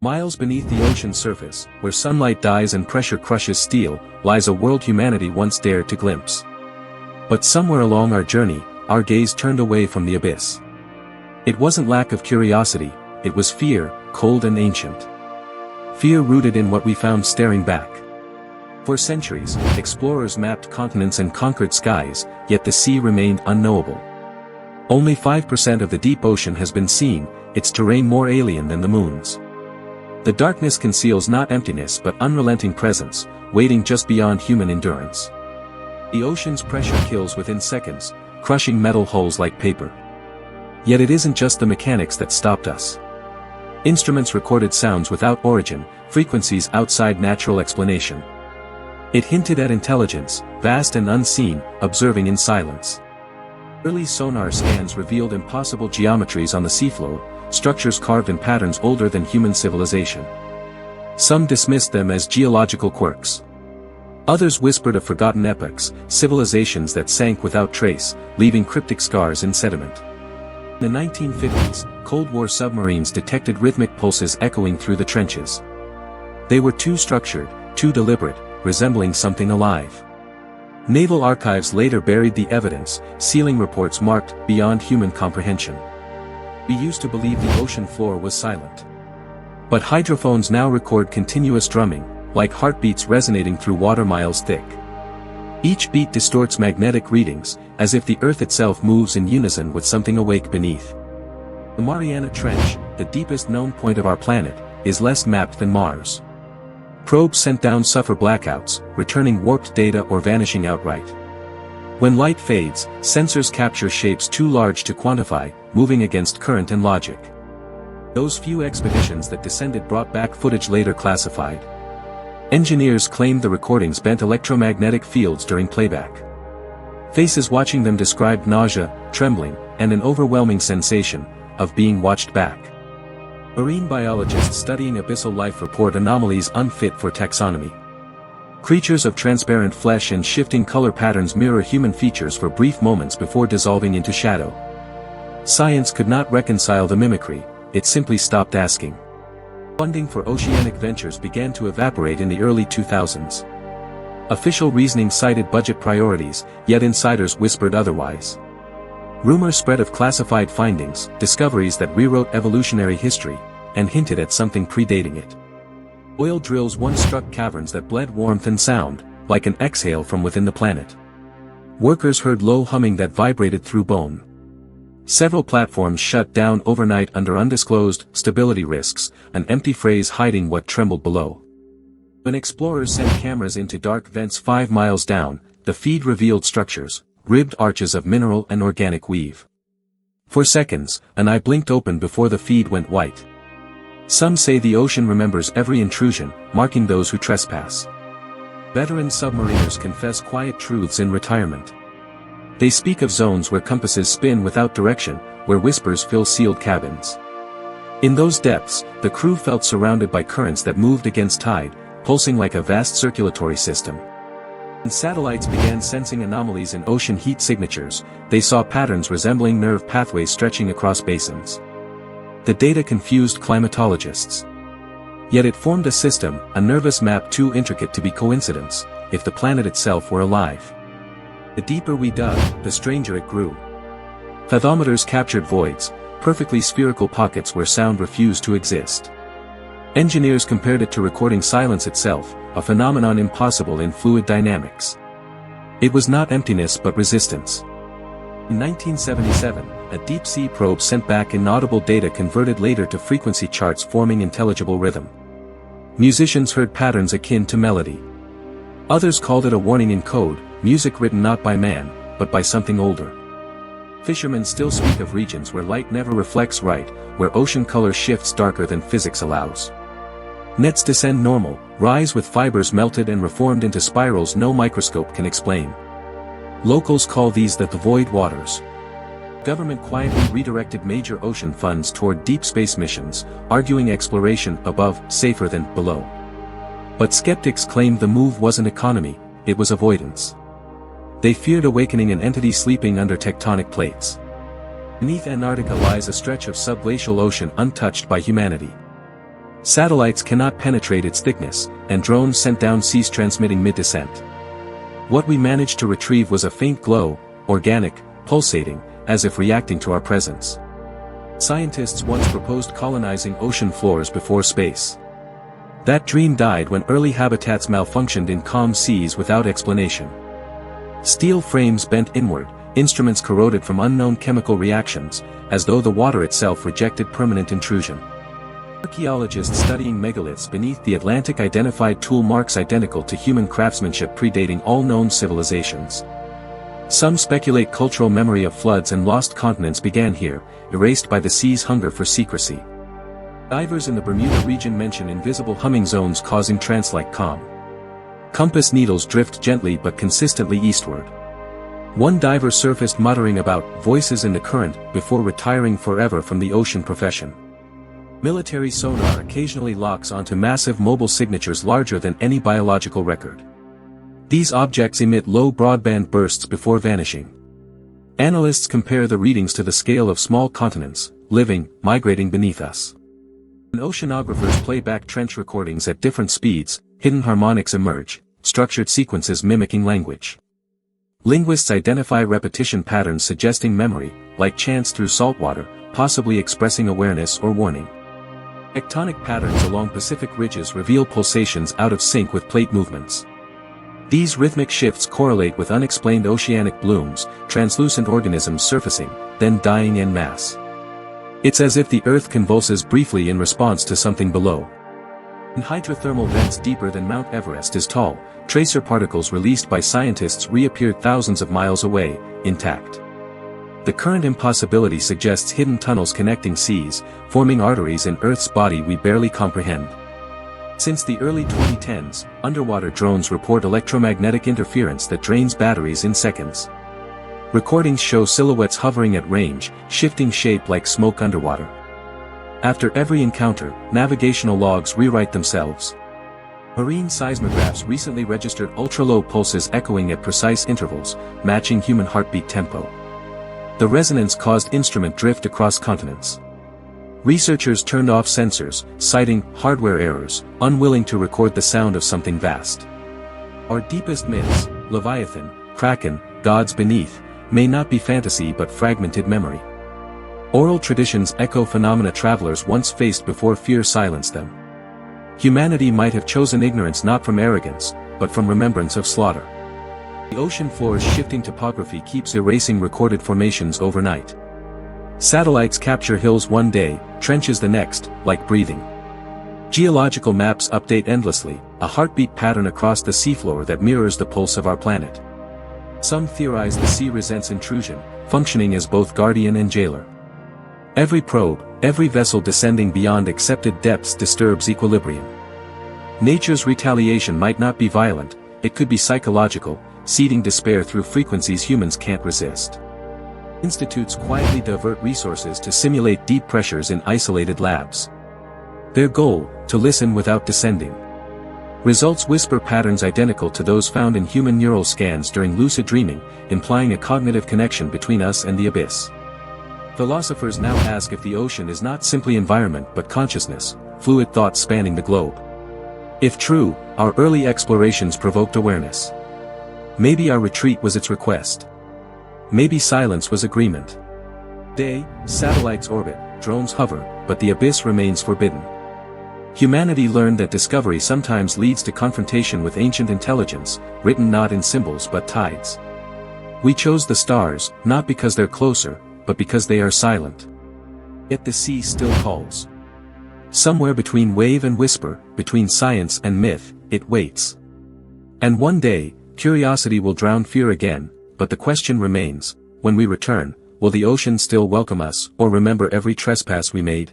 Miles beneath the ocean's surface, where sunlight dies and pressure crushes steel, lies a world humanity once dared to glimpse. But somewhere along our journey, our gaze turned away from the abyss. It wasn't lack of curiosity, it was fear, cold and ancient. Fear rooted in what we found staring back. For centuries, explorers mapped continents and conquered skies, yet the sea remained unknowable. Only 5% of the deep ocean has been seen, its terrain more alien than the moon's. The darkness conceals not emptiness but unrelenting presence, waiting just beyond human endurance. The ocean's pressure kills within seconds, crushing metal hulls like paper. Yet it isn't just the mechanics that stopped us. Instruments recorded sounds without origin, frequencies outside natural explanation. It hinted at intelligence, vast and unseen, observing in silence. Early sonar scans revealed impossible geometries on the seafloor, structures carved in patterns older than human civilization. Some dismissed them as geological quirks. Others whispered of forgotten epochs, civilizations that sank without trace, leaving cryptic scars in sediment. In the 1950s, Cold War submarines detected rhythmic pulses echoing through the trenches. They were too structured, too deliberate, resembling something alive. Naval archives later buried the evidence, sealing reports marked beyond human comprehension. We used to believe the ocean floor was silent. But hydrophones now record continuous drumming, like heartbeats resonating through water miles thick. Each beat distorts magnetic readings, as if the Earth itself moves in unison with something awake beneath. The Mariana Trench, the deepest known point of our planet, is less mapped than Mars. Probes sent down suffer blackouts, returning warped data or vanishing outright. When light fades, sensors capture shapes too large to quantify, moving against current and logic. Those few expeditions that descended brought back footage later classified. Engineers claimed the recordings bent electromagnetic fields during playback. Faces watching them described nausea, trembling, and an overwhelming sensation of being watched back. Marine biologists studying abyssal life report anomalies unfit for taxonomy. Creatures of transparent flesh and shifting color patterns mirror human features for brief moments before dissolving into shadow. Science could not reconcile the mimicry, it simply stopped asking. Funding for oceanic ventures began to evaporate in the early 2000s. Official reasoning cited budget priorities, yet insiders whispered otherwise. Rumors spread of classified findings, discoveries that rewrote evolutionary history, and hinted at something predating it. Oil drills once struck caverns that bled warmth and sound, like an exhale from within the planet. Workers heard low humming that vibrated through bone. Several platforms shut down overnight under undisclosed stability risks, an empty phrase hiding what trembled below. When explorers sent cameras into dark vents 5 miles down, the feed revealed structures, ribbed arches of mineral and organic weave. For seconds, an eye blinked open before the feed went white. Some say the ocean remembers every intrusion, marking those who trespass. Veteran submariners confess quiet truths in retirement. They speak of zones where compasses spin without direction, where whispers fill sealed cabins. In those depths, the crew felt surrounded by currents that moved against tide, pulsing like a vast circulatory system. When satellites began sensing anomalies in ocean heat signatures, they saw patterns resembling nerve pathways stretching across basins. The data confused climatologists. Yet it formed a system, a nervous map too intricate to be coincidence, if the planet itself were alive. The deeper we dug, the stranger it grew. Fathometers captured voids, perfectly spherical pockets where sound refused to exist. Engineers compared it to recording silence itself, a phenomenon impossible in fluid dynamics. It was not emptiness but resistance. In 1977, a deep-sea probe sent back inaudible data converted later to frequency charts forming intelligible rhythm. Musicians heard patterns akin to melody. Others called it a warning in code, music written not by man, but by something older. Fishermen still speak of regions where light never reflects right, where ocean color shifts darker than physics allows. Nets descend normal, rise with fibers melted and reformed into spirals no microscope can explain. Locals call these the void waters. Government quietly redirected major ocean funds toward deep space missions, arguing exploration above safer than below. But skeptics claimed the move wasn't economy, it was avoidance. They feared awakening an entity sleeping under tectonic plates. Beneath Antarctica lies a stretch of subglacial ocean untouched by humanity. Satellites cannot penetrate its thickness, and drones sent down cease transmitting mid-descent. What we managed to retrieve was a faint glow, organic, pulsating, as if reacting to our presence. Scientists once proposed colonizing ocean floors before space. That dream died when early habitats malfunctioned in calm seas without explanation. Steel frames bent inward, instruments corroded from unknown chemical reactions, as though the water itself rejected permanent intrusion. Archaeologists studying megaliths beneath the Atlantic identified tool marks identical to human craftsmanship predating all known civilizations. Some speculate cultural memory of floods and lost continents began here, erased by the sea's hunger for secrecy. Divers in the Bermuda region mention invisible humming zones causing trance-like calm. Compass needles drift gently but consistently eastward. One diver surfaced muttering about voices in the current before retiring forever from the ocean profession. Military sonar occasionally locks onto massive mobile signatures larger than any biological record. These objects emit low broadband bursts before vanishing. Analysts compare the readings to the scale of small continents, living, migrating beneath us. When oceanographers play back trench recordings at different speeds, hidden harmonics emerge, structured sequences mimicking language. Linguists identify repetition patterns suggesting memory, like chants through saltwater, possibly expressing awareness or warning. Tectonic patterns along Pacific ridges reveal pulsations out of sync with plate movements. These rhythmic shifts correlate with unexplained oceanic blooms, translucent organisms surfacing, then dying en masse. It's as if the Earth convulses briefly in response to something below. In hydrothermal vents deeper than Mount Everest is tall, tracer particles released by scientists reappeared thousands of miles away, intact. The current impossibility suggests hidden tunnels connecting seas, forming arteries in Earth's body we barely comprehend. Since the early 2010s, underwater drones report electromagnetic interference that drains batteries in seconds. Recordings show silhouettes hovering at range, shifting shape like smoke underwater. After every encounter, navigational logs rewrite themselves. Marine seismographs recently registered ultra-low pulses echoing at precise intervals, matching human heartbeat tempo. The resonance caused instrument drift across continents. Researchers turned off sensors, citing hardware errors, unwilling to record the sound of something vast. Our deepest myths, Leviathan, Kraken, gods beneath, may not be fantasy but fragmented memory. Oral traditions echo phenomena travelers once faced before fear silenced them. Humanity might have chosen ignorance not from arrogance, but from remembrance of slaughter. The ocean floor's shifting topography keeps erasing recorded formations overnight. Satellites capture hills one day, trenches the next, like breathing. Geological maps update endlessly, a heartbeat pattern across the seafloor that mirrors the pulse of our planet. Some theorize the sea resents intrusion, functioning as both guardian and jailer. Every probe, every vessel descending beyond accepted depths disturbs equilibrium. Nature's retaliation might not be violent, it could be psychological, seeding despair through frequencies humans can't resist. Institutes quietly divert resources to simulate deep pressures in isolated labs. Their goal, to listen without descending. Results whisper patterns identical to those found in human neural scans during lucid dreaming, implying a cognitive connection between us and the abyss. Philosophers now ask if the ocean is not simply environment but consciousness, fluid thoughts spanning the globe. If true, our early explorations provoked awareness. Maybe our retreat was its request. Maybe silence was agreement. Today, satellites orbit, drones hover, but the abyss remains forbidden. Humanity learned that discovery sometimes leads to confrontation with ancient intelligence, written not in symbols but tides. We chose the stars, not because they're closer, but because they are silent. Yet the sea still calls. Somewhere between wave and whisper, between science and myth, it waits. And one day, curiosity will drown fear again, but the question remains, when we return, will the ocean still welcome us or remember every trespass we made?